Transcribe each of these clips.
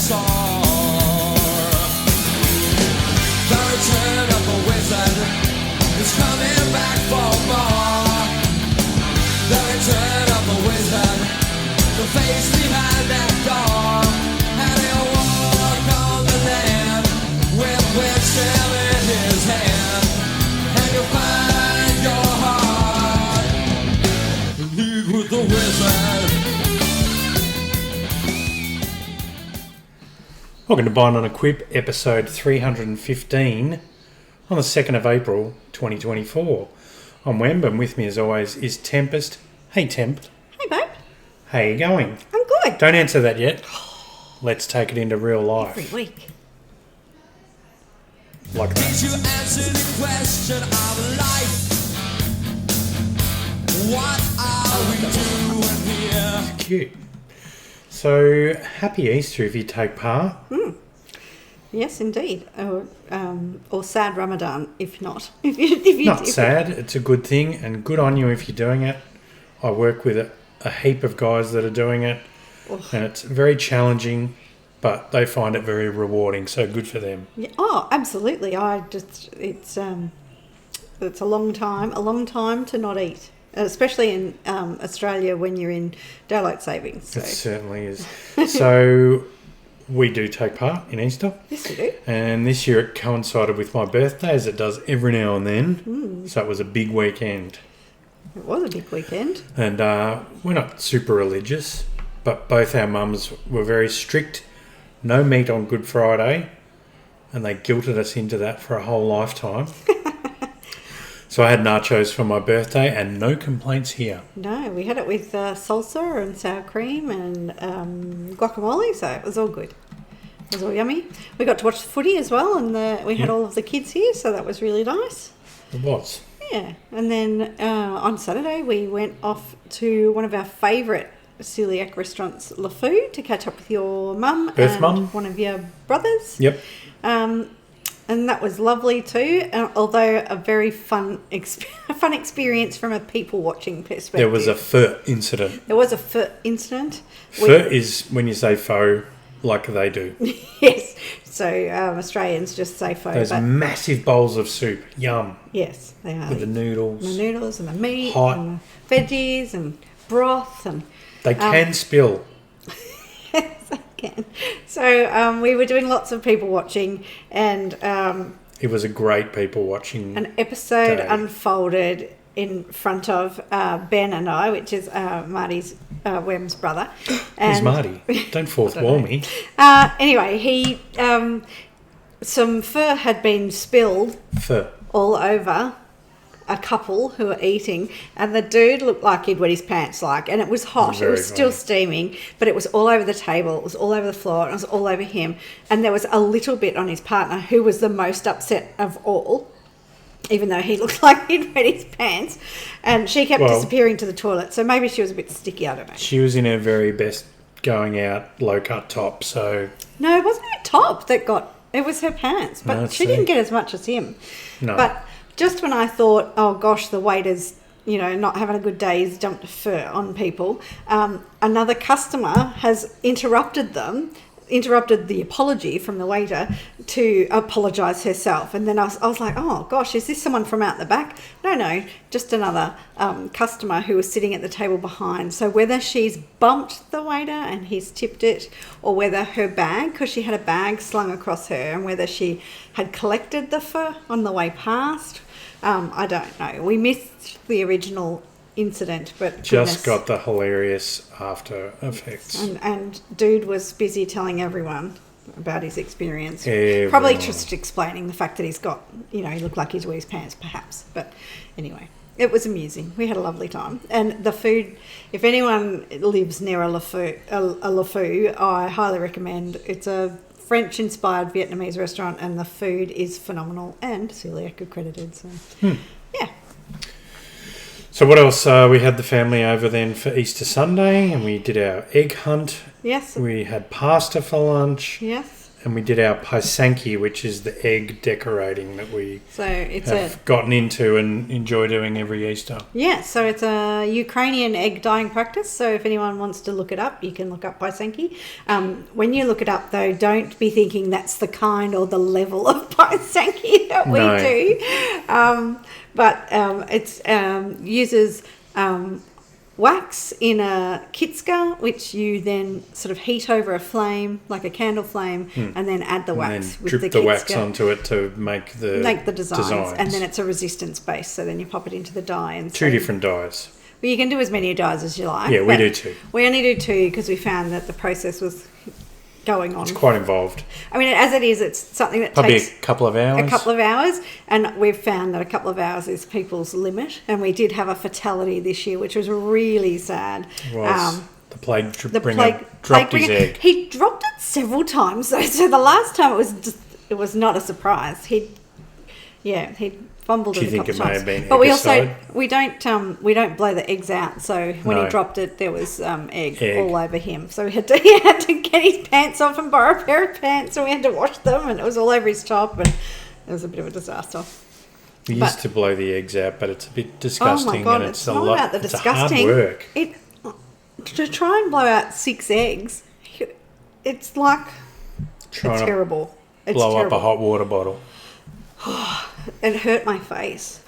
The return of the wizard is coming back for more. The return of the wizard, the face behind that door. And he'll walk on the land with wisdom in his hand. And you'll find your heart in league with the wizard. Welcome to Bind on a Quip, episode 315, on the 2nd of April, 2024. I'm Wemb, and with me as always is Tempest. Hey, Temp. Hey, babe. How you going? I'm good. Don't answer that yet. Let's take it into real life. Every week. Like Did that. you answer the question of life? What are we doing here? Cute. So, happy Easter if you take part. Yes, indeed. Or sad Ramadan, if not. if you Not sad, it's a good thing, and good on you if you're doing it. I work with a heap of guys that are doing it, and it's very challenging, but they find it very rewarding, so good for them. Yeah, oh, absolutely. It's a long time to not eat, especially in Australia when you're in daylight savings. So. It certainly is. So, we do take part in Easter. Yes, we do. And this year it coincided with my birthday, as it does every now and then. So it was a big weekend. It was a big weekend. And we're not super religious, but both our mums were very strict. No meat on Good Friday. And they guilted us into that for a whole lifetime. So I had nachos for my birthday and no complaints here. No, we had it with salsa and sour cream and guacamole, so it was all good. It was all yummy. We got to watch the footy as well, and we had all of the kids here, so that was really nice. It was. Yeah, and then on Saturday we went off to one of our favourite celiac restaurants, Le Fou, to catch up with your mum and mum. one of your brothers. Yep. And that was lovely too, although a very fun experience from a people watching perspective. There was a pho incident. There was a pho incident. Pho is when you say pho, like they do. Yes. So Australians just say pho. Those but massive bowls of soup. Yum. yes, they are. With the noodles. The noodles and the meat Hot. and the veggies and broth and... They can spill. Yes, I can. So we were doing lots of people watching, and It was a great people watching. an episode day. unfolded in front of Ben and I, which is Marty's Wem's brother. Who's Marty? Don't fourth-wall me. Anyway, some fur had been spilled Pho. all over a couple who were eating, and the dude looked like he'd wet his pants, and it was hot. It Very was still funny. steaming, but it was all over the table, it was all over the floor, and it was all over him, and there was a little bit on his partner, who was the most upset of all, even though he looked like he'd wet his pants, and she kept disappearing to the toilet, so maybe she was a bit sticky, I don't know. She was in her very best going out low-cut top, so... No, it wasn't her top that got... It was her pants, but No, she didn't get as much as him. No. But just when I thought, oh gosh, the waiter's, not having a good day, he's dumped fur on people, another customer has interrupted the apology from the waiter to apologise herself. And then I was like, oh gosh, is this someone from out the back? No, just another customer who was sitting at the table behind. So whether she's bumped the waiter and he's tipped it, or whether her bag, because she had a bag slung across her, and whether she had collected the fur on the way past, I don't know. We missed the original incident, but Just got the hilarious after effects. and dude was busy telling everyone about his experience. Everyone. Probably just explaining the fact that he's got, he looked like he's wet his pants, perhaps. But anyway, it was amusing. We had a lovely time. And the food, if anyone lives near a Le Fou, I highly recommend. It's a French-inspired Vietnamese restaurant, and the food is phenomenal and celiac accredited. So, yeah. So what else? We had the family over then for Easter Sunday, and we did our egg hunt. Yes. We had pasta for lunch. Yes. and we did our paisanki, which is the egg decorating that we So it's have gotten into and enjoy doing every Easter. so it's a Ukrainian egg dyeing practice. So if anyone wants to look it up, you can look up paisanki. When you look it up, though, don't be thinking that's the kind or the level of paisanki that we do. But it uses wax in a kitska, which you then sort of heat over a flame, like a candle flame, and then add the wax And then with drip the the kitska. wax onto it to make the designs. And then it's a resistance base, so then you pop it into the dye. And two different dyes. Well, you can do as many dyes as you like. Yeah, we do too. We only do two because we found that the process was going on. It's quite involved. I mean, as it is, it's something that Probably takes a couple of hours. and we've found that a couple of hours is people's limit. And we did have a fatality this year, which was really sad. It was. The plague plague dropped his bringer. egg. He dropped it several times though. So the last time it was not a surprise. He fumbled Do you it a think couple it may times. have been But eggicide? we don't blow the eggs out. So when No. he dropped it, there was egg all over him. So he had to get his pants off and borrow a pair of pants, and we had to wash them, and it was all over his top, and it was a bit of a disaster. We used to blow the eggs out, but it's a bit disgusting. Oh my god, and it's a not lot. about the it's disgusting. a hard work. To try and blow out 6 eggs, it's like Trying it's to terrible. It's blow terrible. up a hot water bottle. It hurt my face.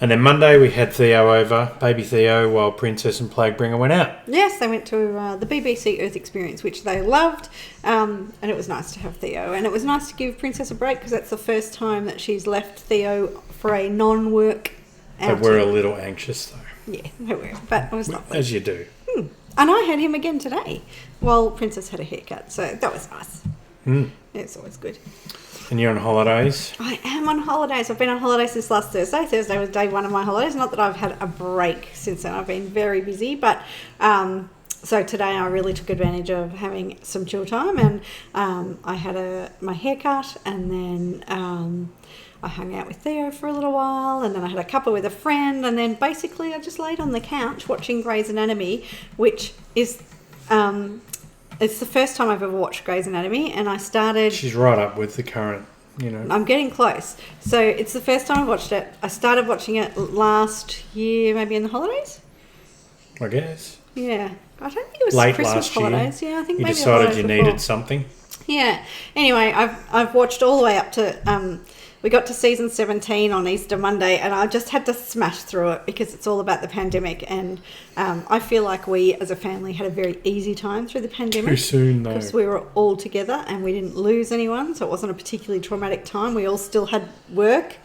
And then Monday we had Theo over, baby Theo, while Princess and Plaguebringer went out. Yes, they went to the BBC Earth Experience, which they loved, and it was nice to have Theo. And it was nice to give Princess a break because that's the first time that she's left Theo for a non-work outing. They were a little anxious though. Yeah, they were, but it was lovely. As you do. And I had him again today while Princess had a haircut, so that was nice. It's always good. And you're on holidays? I am on holidays. I've been on holidays since last Thursday. Thursday was day one of my holidays. Not that I've had a break since then. I've been very busy, but so today I really took advantage of having some chill time, and I had my haircut, and then I hung out with Theo for a little while, and then I had a cuppa with a friend, and then basically I just laid on the couch watching Grey's Anatomy, which is it's the first time I've ever watched Grey's Anatomy, and I started... She's right up with the current, I'm getting close. So it's the first time I've watched it. I started watching it last year, maybe in the holidays. I guess. Yeah. I don't think it was Late Christmas last year. holidays. Yeah, I think You maybe decided the you holidays needed something. Yeah. Anyway, I've watched all the way up to... we got to season 17 on Easter Monday, and I just had to smash through it because it's all about the pandemic, and I feel like we as a family had a very easy time through the pandemic. Too soon though. Because we were all together and we didn't lose anyone, so it wasn't a particularly traumatic time. We all still had work.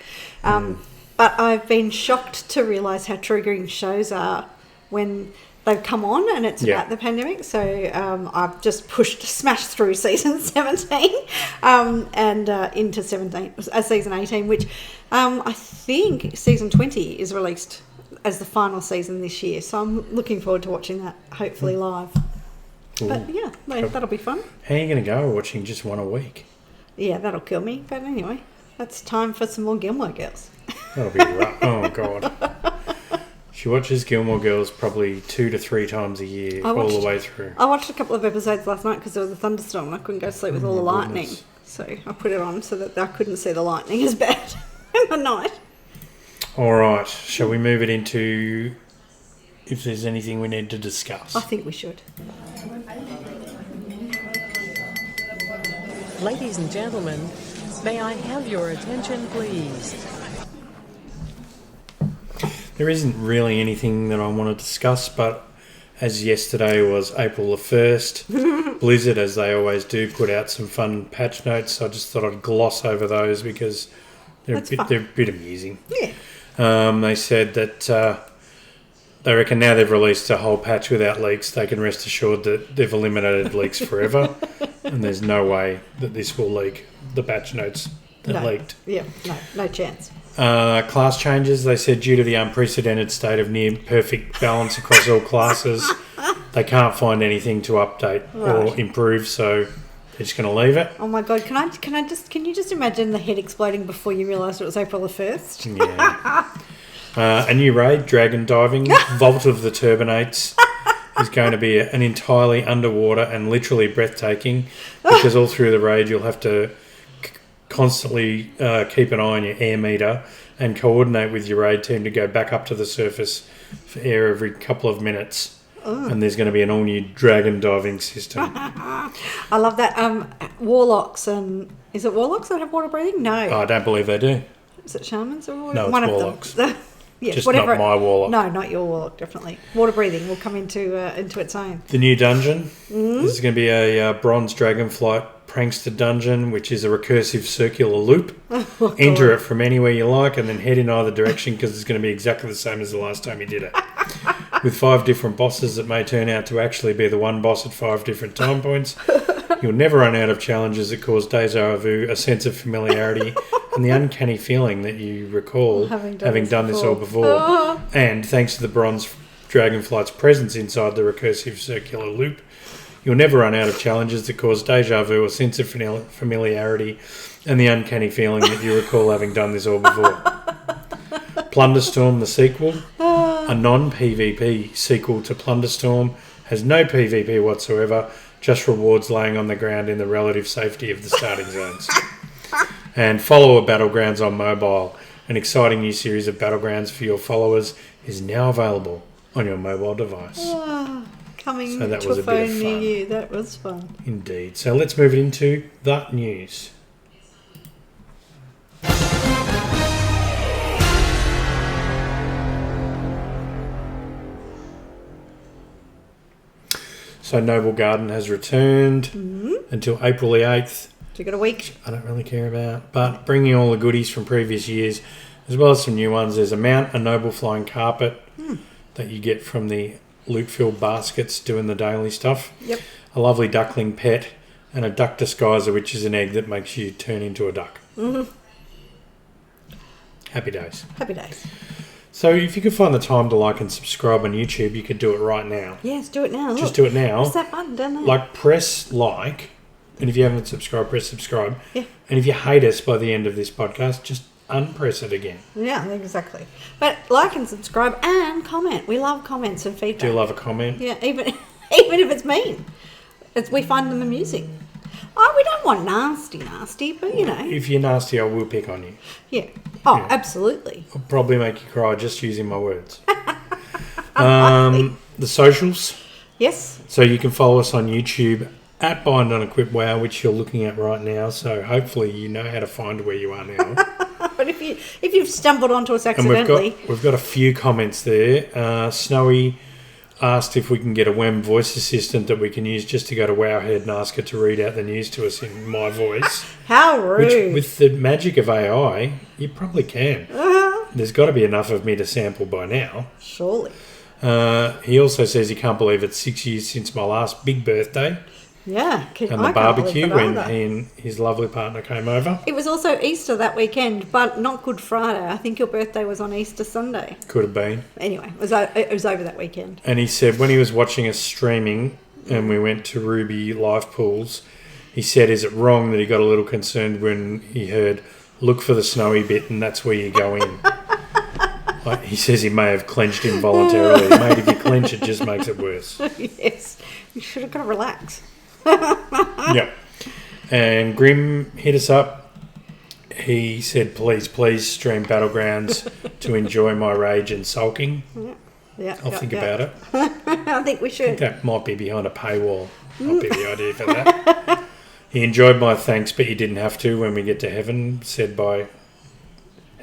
But I've been shocked to realise how triggering shows are when they've come on and it's about the pandemic. So I've just smashed through season 17 and into season 18, which I think season 20 is released as the final season this year. So I'm looking forward to watching that, hopefully live. Ooh. But yeah, that'll be fun. How are you going to go watching just one a week? Yeah, that'll kill me. But anyway, that's time for some more Gilmore Girls. That'll be rough. Oh, God. She watches Gilmore Girls probably 2 to 3 times a year, all the way through. I watched a couple of episodes last night because there was a thunderstorm and I couldn't go to sleep with all the lightning. Goodness. So I put it on so that I couldn't see the lightning as bad in the night. All right. Shall we move it into if there's anything we need to discuss? I think we should. Ladies and gentlemen, may I have your attention, please? There isn't really anything that I want to discuss, but as yesterday was April the 1st, Blizzard, as they always do, put out some fun patch notes. So I just thought I'd gloss over those because they're a bit amusing. Yeah. They said that they reckon now they've released a whole patch without leaks, they can rest assured that they've eliminated leaks forever, and there's no way that this will leak the patch notes that leaked. Yeah, no chance. Class changes, they said due to the unprecedented state of near perfect balance across all classes, they can't find anything to update or improve, so they're just going to leave it. Oh my god, can you just imagine the head exploding before you realised it was April the 1st? Yeah. A new raid, Dragon Diving, Vault of the Turbinates, is going to be an entirely underwater and literally breathtaking, because all through the raid you'll have to constantly keep an eye on your air meter and coordinate with your raid team to go back up to the surface for air every couple of minutes. And there's going to be an all-new dragon diving system. I love that. Warlocks and... Is it warlocks that have water breathing? No. Oh, I don't believe they do. Is it shamans or No, it's one warlocks. of them? Yeah, Just whatever. not my warlock. No, not your warlock, definitely. Water breathing will come into its own. The new dungeon. This is going to be a bronze dragonflight prankster dungeon, which is a recursive circular loop. Enter it from anywhere you like and then head in either direction, because it's going to be exactly the same as the last time you did it. With 5 different bosses that may turn out to actually be the one boss at 5 different time points. You'll never run out of challenges that cause deja vu, a sense of familiarity, and the uncanny feeling that you recall having done this all before. And thanks to the bronze dragonflight's presence inside the recursive circular loop, you'll never run out of challenges that cause deja vu, a sense of familiarity, and the uncanny feeling that you recall having done this all before. Plunderstorm, the sequel, a non-PvP sequel to Plunderstorm, has no PvP whatsoever, just rewards laying on the ground in the relative safety of the starting zones. And Follower Battlegrounds on mobile, an exciting new series of battlegrounds for your followers, is now available on your mobile device. Coming So that to was a a bit of phone near fun. you. That was fun. Indeed. So let's move it into the news. So Noble Garden has returned until April the 8th. So you got a week. I don't really care about, but bringing all the goodies from previous years, as well as some new ones. There's a mount, a Noble Flying Carpet that you get from the loot-filled baskets doing the daily stuff. Yep. A lovely duckling pet, and a duck disguiser, which is an egg that makes you turn into a duck. Happy days. Happy days. So if you could find the time to like and subscribe on YouTube, you could do it right now. Yes, do it now. Just do it now. What's that button down there? Like, press like, and if you haven't subscribed, press subscribe. Yeah. And if you hate us by the end of this podcast, just unpress it again. Yeah, exactly. But like and subscribe and comment. We love comments and feedback. Do love a comment. Yeah, even if it's mean. We find them amusing. Oh, we don't want nasty, but you know. If you're nasty, I will pick on you. Yeah. Oh, Yeah. absolutely. I'll probably make you cry just using my words. The socials. Yes. So you can follow us on YouTube at Bind on Equip Wow, which you're looking at right now. So hopefully you know how to find where you are now. But if you've stumbled onto us And accidentally, we've got a few comments there. Snowy asked if we can get a WEM voice assistant that we can use just to go to Wowhead and ask her to read out the news to us in my voice. how rude. Which, with the magic of AI, you probably can. There's got to be enough of me to sample by now. Surely. He also says he can't believe it's 6 years since my last big birthday Yeah. and the barbecue when he and his lovely partner came over. It was also Easter that weekend, but not Good Friday. I think your birthday was on Easter Sunday. Could have been. Anyway, it was over that weekend. And he said when he was watching us streaming and we went to Ruby Live Pools, he said, is it wrong that he got a little concerned when he heard, look for the snowy bit and that's where you go in? He says he may have clenched involuntarily. Mate, if you clench, it just makes it worse. Yes. You should have got to relax. Yep. And Grim hit us up. He said, please stream Battlegrounds to enjoy my rage and sulking. Yeah. I'll think about it. I think we I think should. that might be behind a paywall. Might be the idea for that. He enjoyed my thanks, but you didn't have to when we get to heaven, said by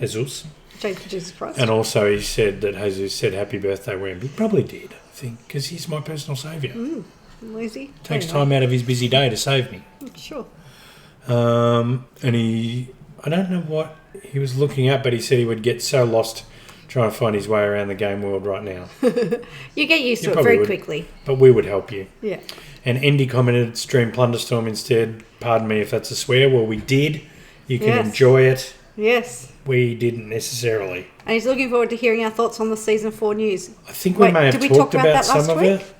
Jesus. Jesus Christ. And also he said that Jesus said happy birthday when he probably did, I think, because he's my personal saviour. Lazy. Takes time out of his busy day to save me. Sure. And I don't know what he was looking at, but he said he would get so lost trying to find his way around the game world right now. You get used You to it probably very would. quickly. But we would help you. Yeah. And Andy commented, stream Plunderstorm instead. Pardon me if that's a swear. Well, we did. You can Yes. enjoy it. Yes. We didn't necessarily. And he's looking forward to hearing our thoughts on the season 4 news. I think Wait, we may have did we talk talked about about that some last of week? it.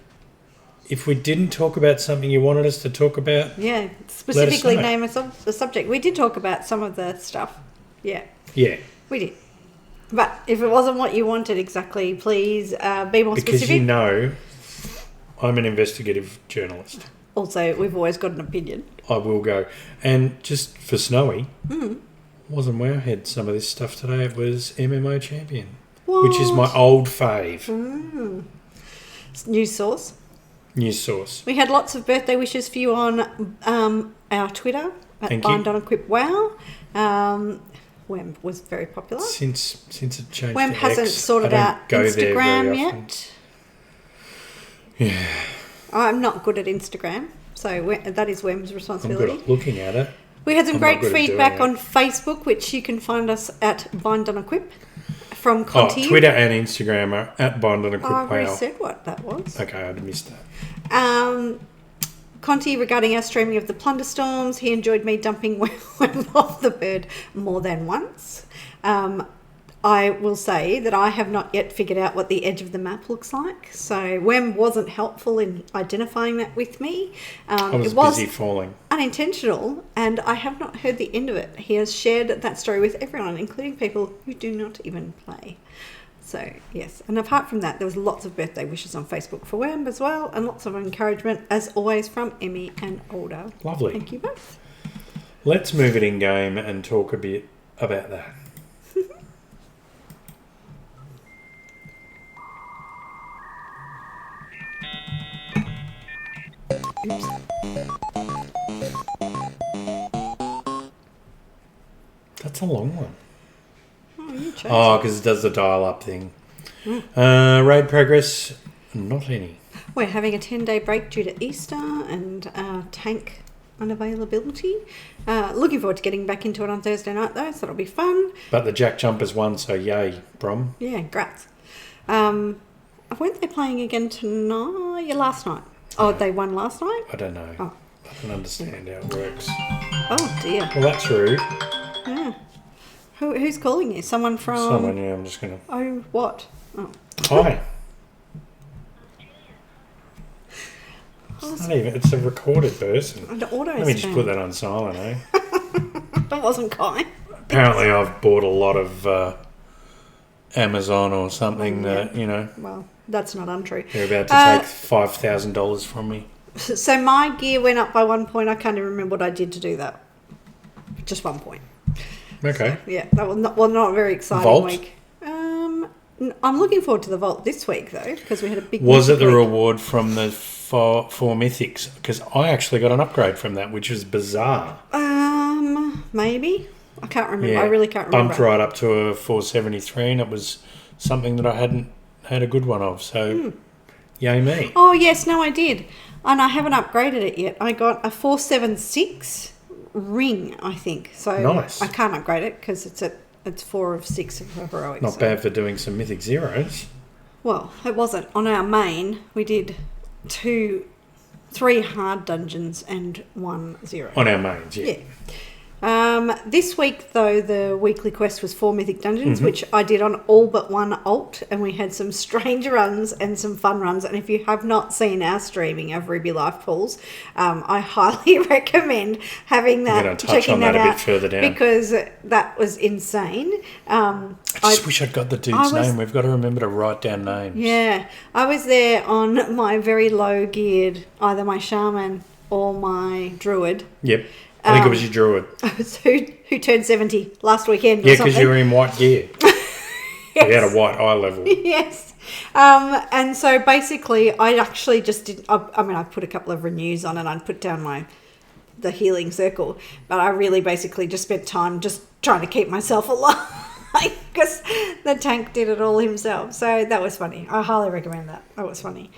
If we didn't talk about something you wanted us to talk about, Yeah. Specifically know. name the subject. We did talk about some of the stuff. Yeah. yeah. We did. But if it wasn't what you wanted exactly, please be more Because specific. you know, I'm an investigative journalist. Also, we've always got an opinion. I will go. And just for Snowy, wasn't Wowhead some of this stuff today. It was MMO Champion, which is my old fave. News source. News source. We had lots of birthday wishes for you on our Twitter at Thank you. Bind on Equip Wow. Wem was very popular. Since it changed Wem to hasn't X, sorted I don't out go there Instagram very often. yet. Yeah, I'm not good at Instagram, so that is Wem's I'm responsibility. good at looking at it. We had some I'm great not good at doing feedback it. on Facebook, which you can find us at Bind on Equip from Oh, Conti. Twitter and Instagram are at Bind on Equip Oh, I've already Wow. said what that was. Okay, I'd missed that. Conti, regarding our streaming of the Plunderstorms, he enjoyed me dumping Wem off the bird more than once. I will say that I have not yet figured out what the edge of the map looks like. So Wem wasn't helpful in identifying that with me. I was it was busy falling. unintentional, and I have not heard the end of it. He has shared that story with everyone, including people who do not even play. So, yes. And apart from that, there was lots of birthday wishes on Facebook for Wem as well, and lots of encouragement, as always, from Emmy and Aldo. Lovely. Thank you both. Let's move it in game and talk a bit about that. Oops. That's a long one. Oh, you chose. Oh, because it does the dial-up thing. Raid progress, not any. We're having a 10-day break due to Easter and tank unavailability. Looking forward to getting back into it on Thursday night, though, so that'll be fun. But the Jack Jumpers won, so yay, Brom. Yeah, grats. Weren't they playing again tonight? Yeah, last night. Oh, they won last night? I don't know. Oh. I don't understand how it works. Oh, dear. Well, that's rude. Yeah. Who's calling you? Someone from... Someone, yeah, I'm just going to... Oh, what? Oh. Hi. It's not even... It's a recorded person. And auto Let me just put that on silent, eh? That wasn't kind. Apparently I've bought a lot of Amazon or something that, you know, Well, that's not untrue. they're about to take $5,000 from me. So my gear went up by 1 point. I can't even remember what I did to do that. Just 1 point. Okay. Yeah, that was not a very exciting Vault? week. I'm looking forward to the vault this week though, because we had a big. Was it the week. reward from the four mythics? Because I actually got an upgrade from that, which was bizarre. Maybe. I can't remember. Yeah, I really can't remember. bumped right up to a 473, and it was something that I hadn't had a good one of. So, yay me. Oh yes, no, I did, and I haven't upgraded it yet. I got a 476 ring, I think. So Nice. I can't upgrade it because it's 4 of 6 of heroic. Not so. bad for doing some mythic zeros. Well, it wasn't. On our main, we did 3 hard dungeons and 1 zero. On our mains, yeah. Yeah. This week, though, the weekly quest was 4 mythic dungeons, which I did on all but 1 alt, and we had some strange runs and some fun runs. And if you have not seen our streaming of Ruby Life Pools, I highly recommend having that, I'm going to touch checking on that a out bit further down. because that was insane. I just wish I'd got the dude's was- name. We've got to remember to write down names. Yeah, I was there on my very low geared, either my shaman or my druid. Yep. I think it was your druid. who turned 70 last weekend. Yeah, or because something. you were in white gear. You had a white eye level. Yes. And so basically, I actually just did. I put a couple of renews on and I'd put down the healing circle, but I really basically just spent time just trying to keep myself alive because the tank did it all himself. So that was funny. I highly recommend that. That was funny.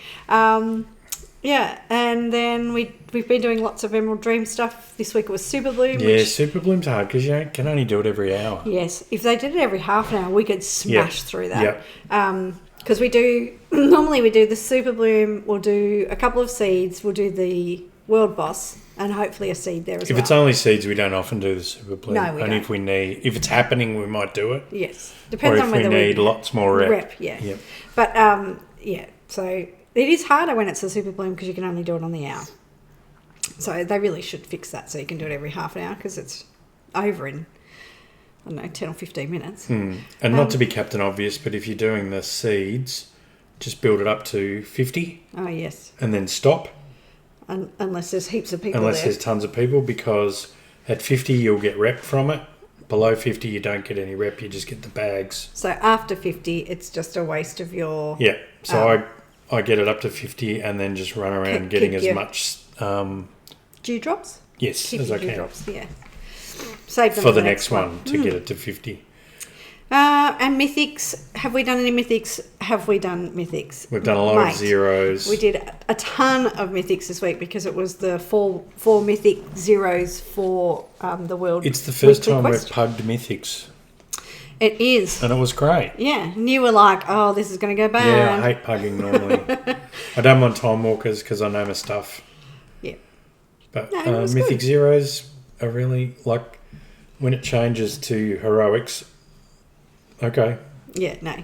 Yeah, and then we've been doing lots of Emerald Dream stuff. This week it was Super Bloom. Yeah, Super Bloom's hard because you can only do it every hour. Yes, if they did it every half an hour, we could smash through that. Yep. Because we do the Super Bloom. We'll do a couple of seeds. We'll do the World Boss, and hopefully a seed there as well. If it's only seeds, we don't often do the Super Bloom. No, we only don't. if it's happening, we might do it. Yes, depends or on if whether we need lots more rep. Yeah, Yep. But yeah, so it is harder when it's a Super Bloom because you can only do it on the hour. So they really should fix that so you can do it every half an hour because it's over in, I don't know, 10 or 15 minutes. And not to be Captain Obvious, but if you're doing the seeds, just build it up to 50 Oh, yes. and then stop. Unless there's heaps of people Unless there. there's tons of people, because at 50 you'll get rep from it. Below 50 you don't get any rep, you just get the bags. So after 50, it's just a waste of your... Yeah, so I get it up to 50 and then just run around getting keep as your- much... Dewdrops? yes, Keep as your I can. dewdrops, yeah. Save them For the next one to get it to 50. And mythics, have we done any mythics? Have we done mythics? We've done a lot of Mate, zeros. We did a ton of mythics this week because it was the four mythic zeros for the world. It's the first Weekly time Quest. we've pugged mythics. It is. And it was great. Yeah, and you were like, oh, this is going to go bad. Yeah, I hate pugging normally. I don't want time walkers because I know my stuff. Yeah. But No, it was Mythic good. Zeros are really, like, when it changes to heroics, okay. Yeah, no.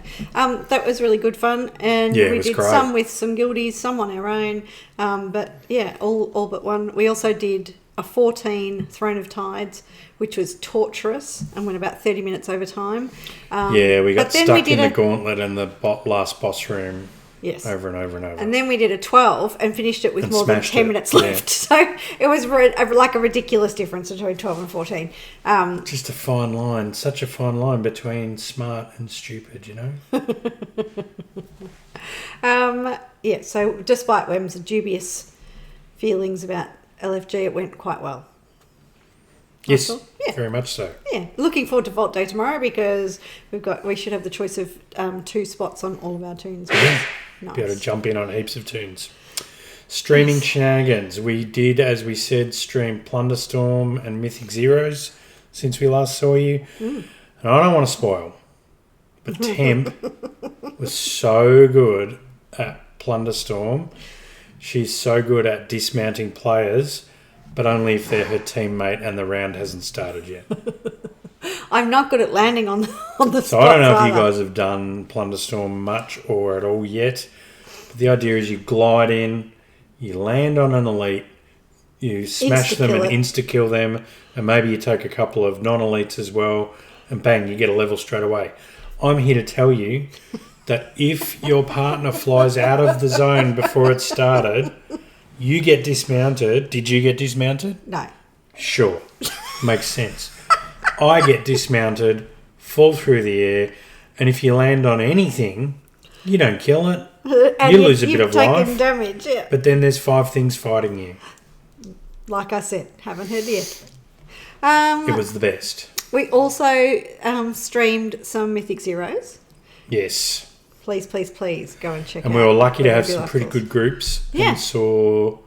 That was really good fun, and Yeah, it we was did great. some with some guildies, some on our own. But yeah, all but one. We also did a 14 Throne of Tides, which was torturous and went about 30 minutes over time. Yeah, we got but then stuck we did in the a- gauntlet in the last boss room Yes. over and over and over. And then we did a 12 and finished it with And more than smashed 10 it, minutes yeah. left. So it was like a ridiculous difference between 12 and 14. Just a fine line, such a fine line between smart and stupid, you know? Yeah, so despite Wem's dubious feelings about LFG, it went quite well. Yes, Awesome. Yeah. very much so. Yeah, looking forward to Vault Day tomorrow because we should have the choice of 2 spots on all of our tunes. Yeah. Nice. Be able to jump in on heaps of tunes. Streaming shenanigans. We did, as we said, stream Plunderstorm and Mythic Zeros since we last saw you. And I don't want to spoil, but Temp was so good at Plunderstorm. She's so good at dismounting players, but only if they're her teammate and the round hasn't started yet. I'm not good at landing on the So spots I don't know if you either. guys have done Plunderstorm much or at all yet. But the idea is you glide in, you land on an elite, you smash them and Insta-kill it. insta-kill them, and maybe you take a couple of non-elites as well, and bang, you get a level straight away. I'm here to tell you that if your partner flies out of the zone before it started, you get dismounted. Did you get dismounted? No. Sure. Makes sense. I get dismounted, fall through the air, and if you land on anything, you don't kill it. And You lose a bit you've of taken life. damage, yeah. But then there's 5 things fighting you. Like I said, haven't heard yet. It was the best. We also streamed some Mythic Zeros. Yes. Please, please, please go and check And out. we were lucky to the have Ruby some Life pretty Force. good groups Yeah. and saw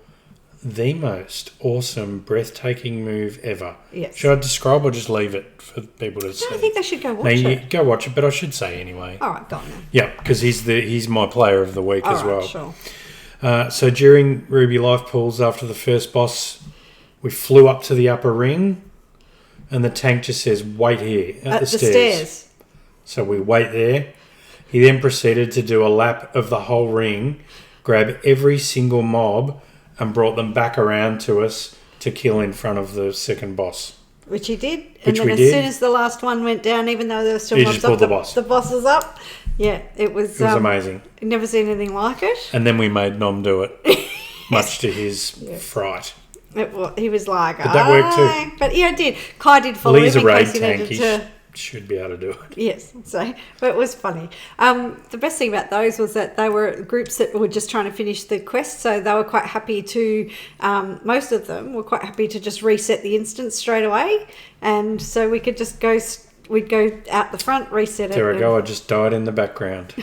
the most awesome, breathtaking move ever. Yes. Should I describe or just leave it for people to see? I think they should go No, watch you it. go watch it, but I should say anyway. All right, go on then. Yeah, because he's my player of the week All as right, well. sure. So during Ruby Life Pools, after the first boss, we flew up to the upper ring, and the tank just says, "Wait here at the stairs." So we wait there. He then proceeded to do a lap of the whole ring, grab every single mob, and brought them back around to us to kill in front of the second boss. Which he did. Which and then we as did. soon as the last one went down, even though there were still He mobs just up, pulled the boss. The boss was up. Yeah, it was It was amazing. never seen anything like it. And then we made Nom do it, much to his fright. He was like, But that worked too. "Aye." But yeah, it did. Kai did follow Well, he's him a in raid case he tank. needed He to. should be able to do it. Yes, so but it was funny. The best thing about those was that they were groups that were just trying to finish the quest, so they were quite happy to. Most of them were quite happy to just reset the instance straight away, and so we could just go. We'd go out the front, reset it. There I and- go. I just died in the background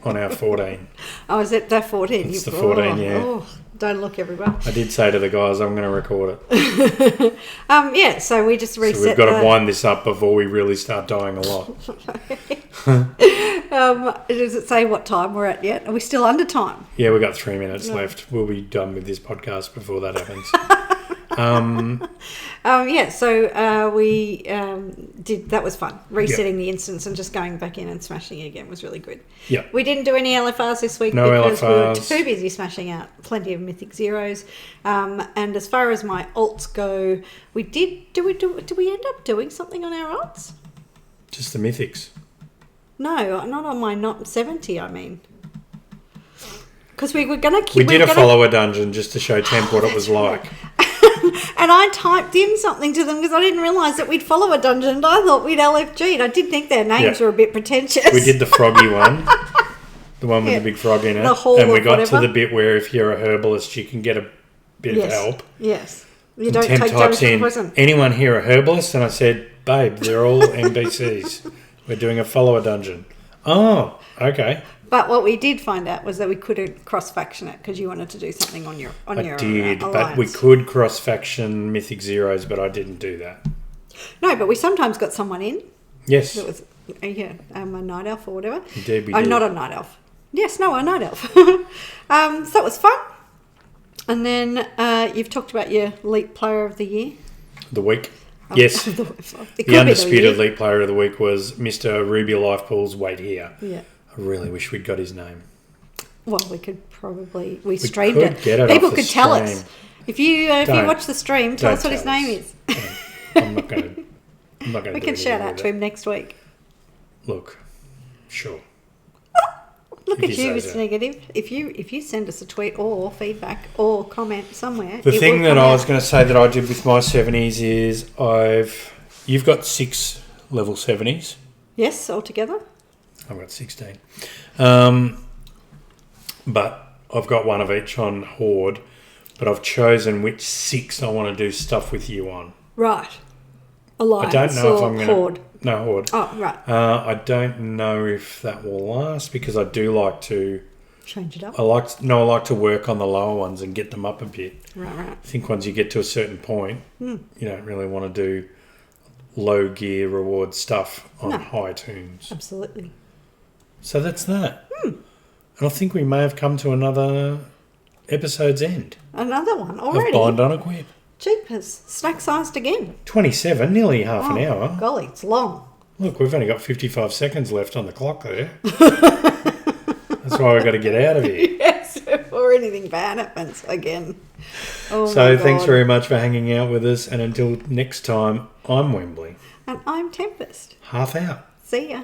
on our 14. Oh, is it that 14? It's the 14, yeah. Oh, don't look, everyone. I did say to the guys, I'm going to record it. Yeah, so we just reset. So we've got to wind this up before we really start dying a lot. Does it say what time we're at yet? Are we still under time? Yeah, we've got 3 minutes left. We'll be done with this podcast before that happens. Yeah, so we did. That was fun. Resetting the instance and just going back in and smashing it again was really good. Yeah. We didn't do any LFRs this week No because we were LFRs. too busy smashing out plenty of Mythic Zeros. And as far as my alts go, we did. Do we end up doing something on our alts? Just the mythics. No, not on my not 70. I mean, Because we were going to We did a follower dungeon just to show Temp what it was like. And I typed in something to them because I didn't realise that we'd follow a dungeon. And I thought we'd LFG'd. I did think their names were a bit pretentious. We did the froggy one. The one with the big frog in it. The hall and we of got whatever. to the bit where if you're a herbalist, you can get a bit of help. Yes. You And don't Temp take damage types from in, poison. anyone here a herbalist? And I said, babe, they're all NPCs. We're doing a follower dungeon. Oh, okay. But what we did find out was that we couldn't cross-faction it because you wanted to do something on your I did, but alliance. we could cross-faction Mythic Zeros, but I didn't do that. No, but we sometimes got someone in. Yes. That was a night elf or whatever. Indeed we Oh, did. not a night elf. Yes, no, a night elf. So that was fun. And then you've talked about your Leap Player of the Year. The week. Yes. It could The be undisputed year. Leap Player of the Week was Mr. Ruby Lifepool's Wait Here. Yeah. I really wish we'd got his name. Well, we could probably streamed could it. get it People off the could tell us stream. if you Don't- watch the stream. Tell don't us what his tell name us. is. I'm not going to. I'm not going We to. can shout out to him next week. Look, sure. Look If at he you, says Mr. that. Negative. If you send us a tweet or feedback or comment somewhere, The it thing will that come I was out. going to say that I did with my 70s is you've got 6 level 70s. Yes, altogether. I've got 16. But I've got one of each on Horde. But I've chosen which 6 I want to do stuff with you on. Right. Alliance I don't know if or I'm going to... Horde. No, Horde. Oh, right. I don't know if that will last because I do like to... Change it up. I like to work on the lower ones and get them up a bit. Right. I think once you get to a certain point, you don't really want to do low gear reward stuff on No. high tunes. Absolutely. So that's that. And I think we may have come to another episode's end Another one of already. Bind on Equip. Jeepers. Snack-sized again. 27, nearly half an hour. Golly, it's long. Look, we've only got 55 seconds left on the clock there. That's why we've got to get out of here. Yes, before anything bad happens again. Oh, So my thanks God. very much for hanging out with us. And until next time, I'm Wembley. And I'm Tempest. Half out. See ya.